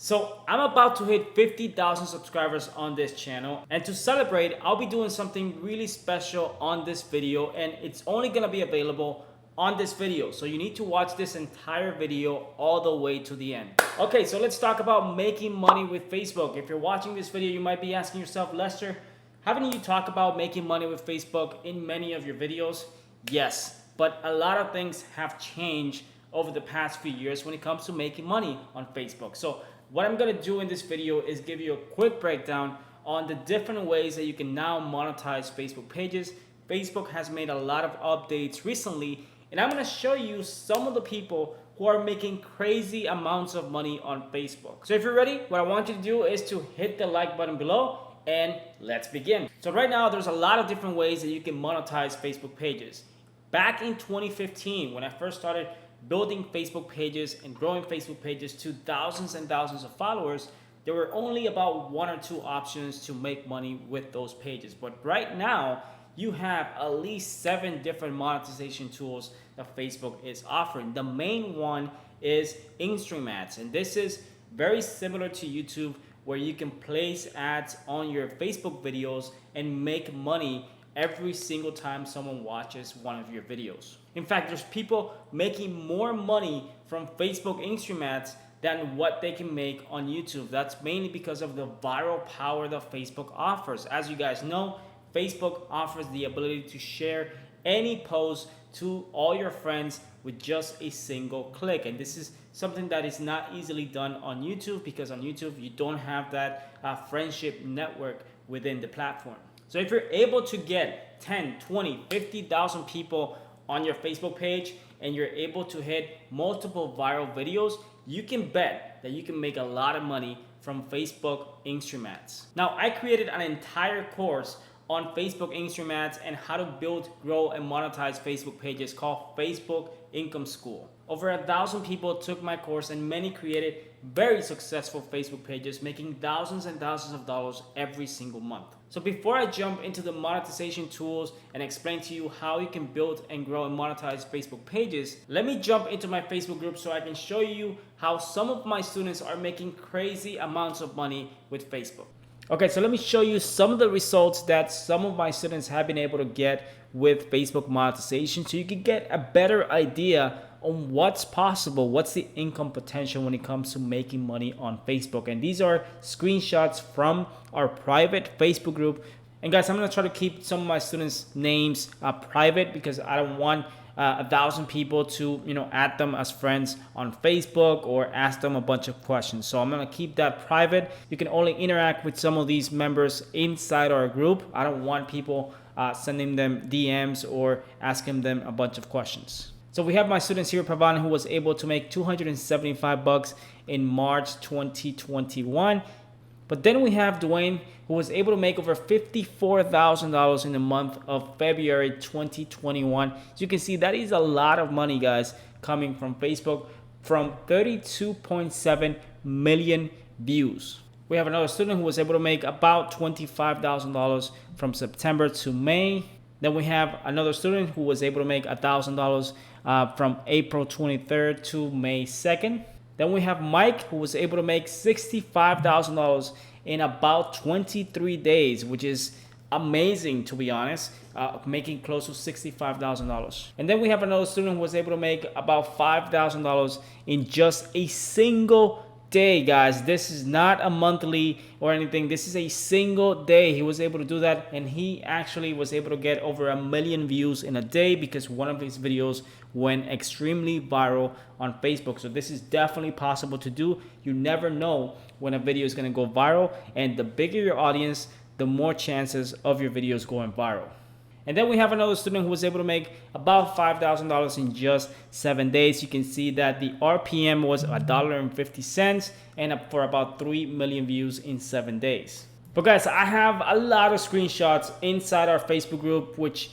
So I'm about to hit 50,000 subscribers on this channel, and to celebrate, I'll be doing something really special on this video, and it's only gonna be available on this video. So you need to watch this entire video all the way to the end. Okay, so let's talk about making money with Facebook. If you're watching this video, you might be asking yourself, Lester, haven't you talked about making money with Facebook in many of your videos? Yes, but a lot of things have changed over the past few years when it comes to making money on Facebook. So what I'm gonna do in this video is give you a quick breakdown on the different ways that you can now monetize Facebook pages. Facebook has made a lot of updates recently, and I'm gonna show you some of the people who are making crazy amounts of money on Facebook. So if you're ready, what I want you to do is to hit the like button below and let's begin. So right now, there's a lot of different ways that you can monetize Facebook pages. Back in 2015, when I first started building Facebook pages and growing Facebook pages to thousands and thousands of followers, there were only about one or two options to make money with those pages. But right now, you have at least 7 different monetization tools that Facebook is offering. The main one is in-stream ads, and this is very similar to YouTube, where you can place ads on your Facebook videos and make money every single time someone watches one of your videos. In fact, there's people making more money from Facebook in-stream ads than what they can make on YouTube. That's mainly because of the viral power that Facebook offers. As you guys know, Facebook offers the ability to share any post to all your friends with just a single click. And this is something that is not easily done on YouTube, because on YouTube, you don't have that friendship network within the platform. So if you're able to get 10, 20, 50,000 people on your Facebook page, and you're able to hit multiple viral videos, you can bet that you can make a lot of money from Facebook in-stream ads. Now, I created an entire course on Facebook in-stream ads and how to build, grow, and monetize Facebook pages called Facebook Income School. Over 1,000 people took my course, and many created very successful Facebook pages, making thousands and thousands of dollars every single month. So before I jump into the monetization tools and explain to you how you can build and grow and monetize Facebook pages, let me jump into my Facebook group so I can show you how some of my students are making crazy amounts of money with Facebook. Okay, so let me show you some of the results that some of my students have been able to get with Facebook monetization, so you can get a better idea on what's possible, what's the income potential when it comes to making money on Facebook. And these are screenshots from our private Facebook group. And guys, I'm gonna try to keep some of my students' names private, because I don't want 1,000 people to add them as friends on Facebook or ask them a bunch of questions. So I'm gonna keep that private. You can only interact with some of these members inside our group. I don't want people sending them DMs or asking them a bunch of questions. So we have my students here, Pavan, who was able to make $275 in March 2021. But then we have Dwayne, who was able to make over $54,000 in the month of February 2021. So you can see that is a lot of money, guys, coming from Facebook, from 32.7 million views. We have another student who was able to make about $25,000 from September to May. Then we have another student who was able to make $1,000 from April 23rd to May 2nd. Then we have Mike, who was able to make $65,000 in about 23 days, which is amazing, to be honest, making close to $65,000. And then we have another student who was able to make about $5,000 in just a single day, guys. This is not a monthly or anything. This is a single day. He was able to do that, and he actually was able to get over 1 million views in a day because one of his videos went extremely viral on Facebook. So this is definitely possible to do. You never know when a video is going to go viral, and the bigger your audience, the more chances of your videos going viral. And then we have another student who was able to make about $5,000 in just 7 days. You can see that the RPM was $1.50 and for about 3 million views in 7 days. But guys, I have a lot of screenshots inside our Facebook group, which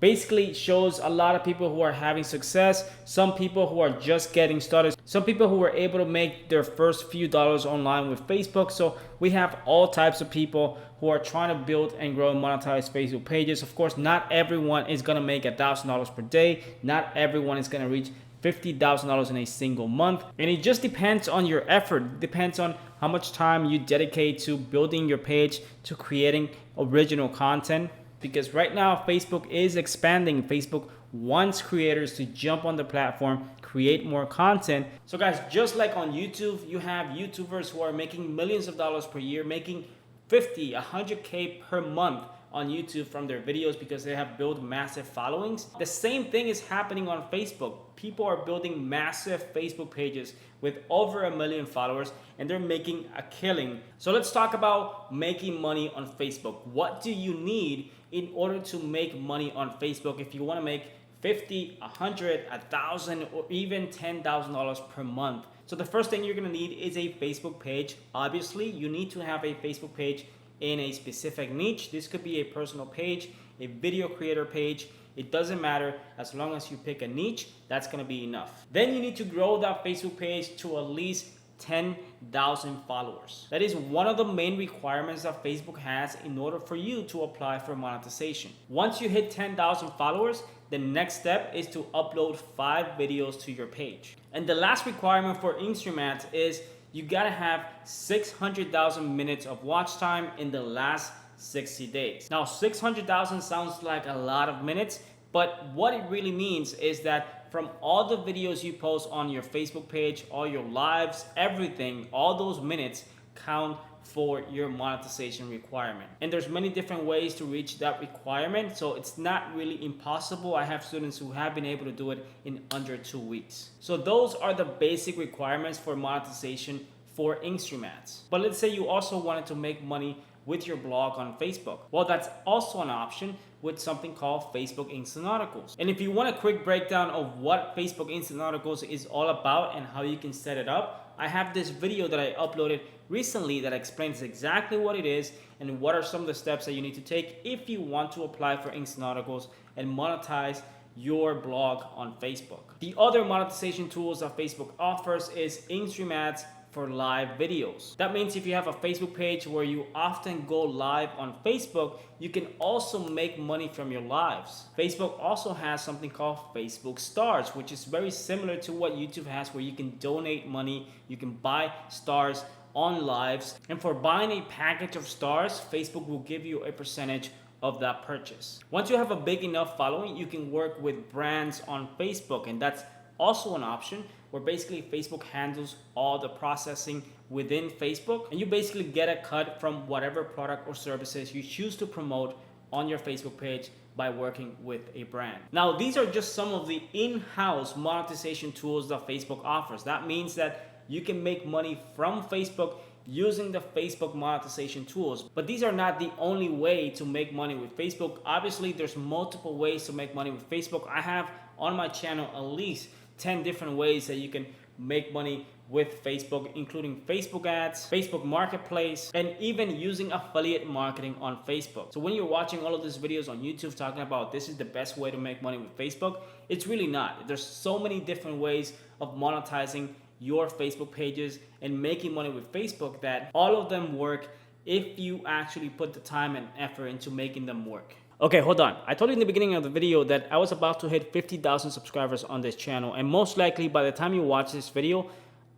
basically shows a lot of people who are having success, some people who are just getting started, some people who were able to make their first few dollars online with Facebook. So we have all types of people who are trying to build and grow and monetize Facebook pages. Of course, not everyone is gonna make $1,000 per day. Not everyone is gonna reach $50,000 in a single month. And it just depends on your effort. It depends on how much time you dedicate to building your page, to creating original content. Because right now, Facebook is expanding. Facebook wants creators to jump on the platform, create more content. So guys, just like on YouTube, you have YouTubers who are making millions of dollars per year, making 50, 100K per month on YouTube from their videos because they have built massive followings. The same thing is happening on Facebook. People are building massive Facebook pages with over 1 million followers and they're making a killing. So let's talk about making money on Facebook. What do you need in order to make money on Facebook if you want to make 50, 100, 1,000, or even $10,000 per month? So the first thing you're gonna need is a Facebook page. Obviously, you need to have a Facebook page in a specific niche. This could be a personal page, a video creator page. It doesn't matter, as long as you pick a niche, that's gonna be enough. Then you need to grow that Facebook page to at least 10,000 followers. That is one of the main requirements that Facebook has in order for you to apply for monetization. Once you hit 10,000 followers, the next step is to upload 5 videos to your page. And the last requirement for Instagram ads is you gotta have 600,000 minutes of watch time in the last 60 days. Now, 600,000 sounds like a lot of minutes, but what it really means is that from all the videos you post on your Facebook page, all your lives, everything, all those minutes count for your monetization requirement. And there's many different ways to reach that requirement, so it's not really impossible. I have students who have been able to do it in under 2 weeks. So those are the basic requirements for monetization for Instagram ads. But let's say you also wanted to make money with your blog on Facebook. Well, that's also an option with something called Facebook Instant Articles. And if you want a quick breakdown of what Facebook Instant Articles is all about and how you can set it up, I have this video that I uploaded recently that explains exactly what it is and what are some of the steps that you need to take if you want to apply for Instant Articles and monetize your blog on Facebook. The other monetization tools that Facebook offers is Instagram ads for live videos. That means if you have a Facebook page where you often go live on Facebook, you can also make money from your lives. Facebook also has something called Facebook Stars, which is very similar to what YouTube has, where you can donate money, you can buy stars on lives, and for buying a package of stars, Facebook will give you a percentage of that purchase. Once you have a big enough following, you can work with brands on Facebook, and that's also an option where basically Facebook handles all the processing within Facebook, and you basically get a cut from whatever product or services you choose to promote on your Facebook page by working with a brand. Now, these are just some of the in-house monetization tools that Facebook offers. That means that you can make money from Facebook using the Facebook monetization tools. But these are not the only way to make money with Facebook. Obviously, there's multiple ways to make money with Facebook. I have on my channel at least 10 different ways that you can make money with Facebook, including Facebook ads, Facebook Marketplace, and even using affiliate marketing on Facebook. So when you're watching all of these videos on YouTube talking about this is the best way to make money with Facebook, it's really not. There's so many different ways of monetizing your Facebook pages and making money with Facebook that all of them work if you actually put the time and effort into making them work. Okay, hold on. I told you in the beginning of the video that I was about to hit 50,000 subscribers on this channel, and most likely by the time you watch this video,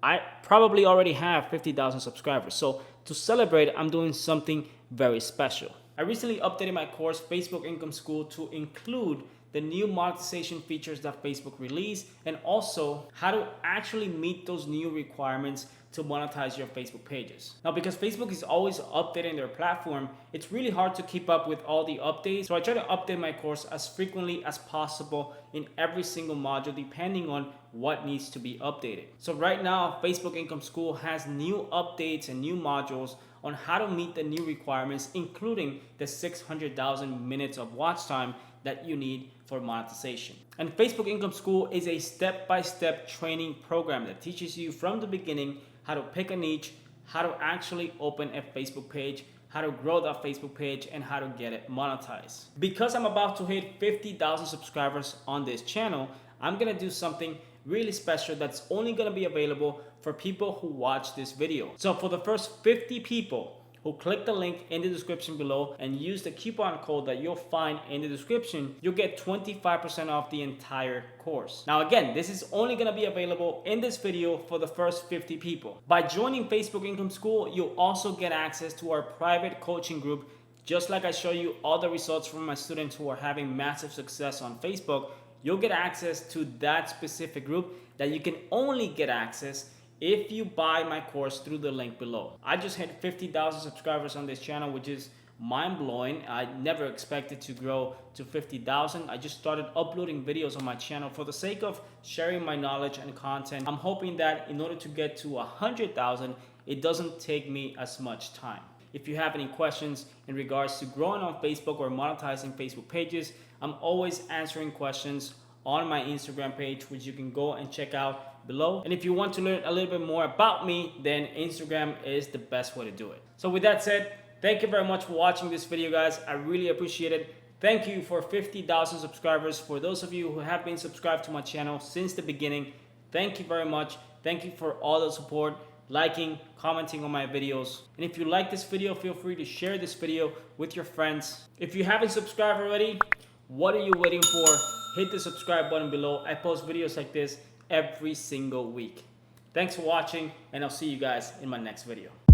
I probably already have 50,000 subscribers. So to celebrate, I'm doing something very special. I recently updated my course, Facebook Income School, to include the new monetization features that Facebook released, and also how to actually meet those new requirements to monetize your Facebook pages. Now, because Facebook is always updating their platform, it's really hard to keep up with all the updates. So I try to update my course as frequently as possible in every single module, depending on what needs to be updated. So right now, Facebook Income School has new updates and new modules on how to meet the new requirements, including the 600,000 minutes of watch time that you need for monetization. And Facebook Income School is a step-by-step training program that teaches you from the beginning how to pick a niche, how to actually open a Facebook page, how to grow that Facebook page, and how to get it monetized. Because I'm about to hit 50,000 subscribers on this channel, I'm gonna do something really special that's only gonna be available for people who watch this video. So for the first 50 people who click the link in the description below and use the coupon code that you'll find in the description, you'll get 25% off the entire course. Now again, this is only gonna be available in this video for the first 50 people. By joining Facebook Income School, you'll also get access to our private coaching group. Just like I show you all the results from my students who are having massive success on Facebook, you'll get access to that specific group that you can only get access if you buy my course through the link below. I just hit 50,000 subscribers on this channel, which is mind-blowing. I never expected to grow to 50,000. I just started uploading videos on my channel for the sake of sharing my knowledge and content. I'm hoping that in order to get to 100,000, it doesn't take me as much time. If you have any questions in regards to growing on Facebook or monetizing Facebook pages, I'm always answering questions on my Instagram page, which you can go and check out below. And if you want to learn a little bit more about me, then Instagram is the best way to do it. So with that said, thank you very much for watching this video, guys. I really appreciate it. Thank you for 50,000 subscribers. For those of you who have been subscribed to my channel since the beginning, thank you very much. Thank you for all the support, liking, commenting on my videos. And if you like this video, feel free to share this video with your friends. If you haven't subscribed already, what are you waiting for? Hit the subscribe button below. I post videos like this every single week. Thanks for watching, and I'll see you guys in my next video.